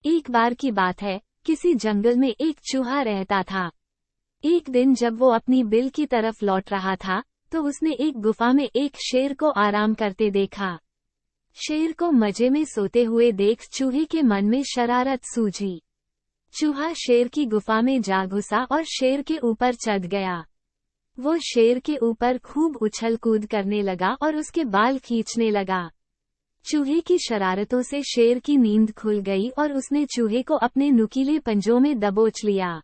एक बार की बात है, किसी जंगल में एक चूहा रहता था। एक दिन जब वो अपनी बिल की तरफ लौट रहा था, तो उसने एक गुफा में एक शेर को आराम करते देखा। शेर को मजे में सोते हुए देख चूहे के मन में शरारत सूझी। चूहा शेर की गुफा में जा घुसा और शेर के ऊपर चढ़ गया। वो शेर के ऊपर खूब उछल कूद करने लगा और उसके बाल खींचने लगा। चूहे की शरारतों से शेर की नींद खुल गई और उसने चूहे को अपने नुकीले पंजों में दबोच लिया।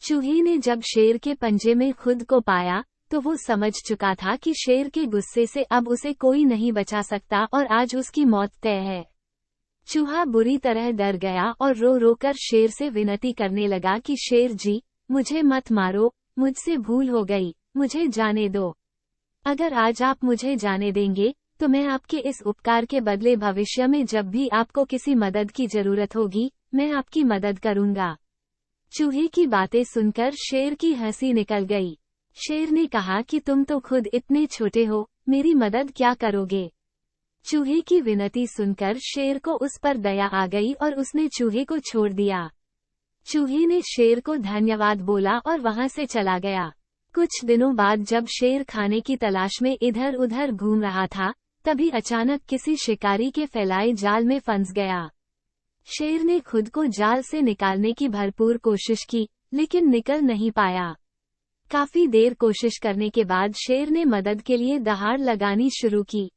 चूहे ने जब शेर के पंजे में खुद को पाया, तो वो समझ चुका था कि शेर के गुस्से से अब उसे कोई नहीं बचा सकता और आज उसकी मौत तय है। चूहा बुरी तरह डर गया और रो रो कर शेर से विनती करने लगा कि शेर जी, मुझे मत मारो, मुझसे भूल हो गई, मुझे जाने दो। अगर आज आप मुझे जाने देंगे, तो मैं आपके इस उपकार के बदले भविष्य में जब भी आपको किसी मदद की जरूरत होगी, मैं आपकी मदद करूंगा। चूहे की बातें सुनकर शेर की हंसी निकल गई। शेर ने कहा कि तुम तो खुद इतने छोटे हो, मेरी मदद क्या करोगे। चूहे की विनती सुनकर शेर को उस पर दया आ गई और उसने चूहे को छोड़ दिया। चूहे ने शेर को धन्यवाद बोला और वहां से चला गया। कुछ दिनों बाद जब शेर खाने की तलाश में इधर उधर घूम रहा था, तभी अचानक किसी शिकारी के फैलाए जाल में फंस गया। शेर ने खुद को जाल से निकालने की भरपूर कोशिश की, लेकिन निकल नहीं पाया। काफी देर कोशिश करने के बाद शेर ने मदद के लिए दहाड़ लगानी शुरू की।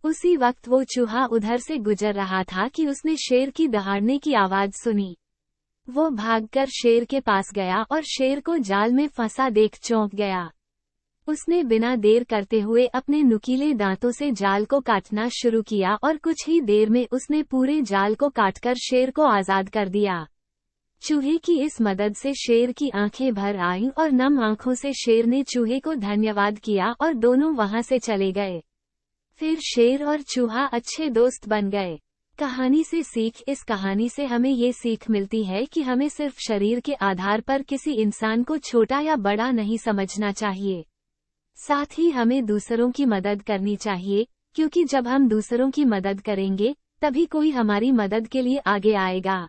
उसी वक्त वो चूहा उधर से गुजर रहा था कि उसने शेर की दहाड़ने की आवाज सुनी। वो भागकर शेर के पास गया और शेर को जाल में फंसा देख चौंक गया। उसने बिना देर करते हुए अपने नुकीले दांतों से जाल को काटना शुरू किया और कुछ ही देर में उसने पूरे जाल को काटकर शेर को आजाद कर दिया। चूहे की इस मदद से शेर की आंखें भर आईं और नम आंखों से शेर ने चूहे को धन्यवाद किया और दोनों वहां से चले गए। फिर शेर और चूहा अच्छे दोस्त बन गए। कहानी से सीख। इस कहानी से हमें ये सीख मिलती है कि हमें सिर्फ शरीर के आधार पर किसी इंसान को छोटा या बड़ा नहीं समझना चाहिए। साथ ही हमें दूसरों की मदद करनी चाहिए, क्योंकि जब हम दूसरों की मदद करेंगे, तभी कोई हमारी मदद के लिए आगे आएगा।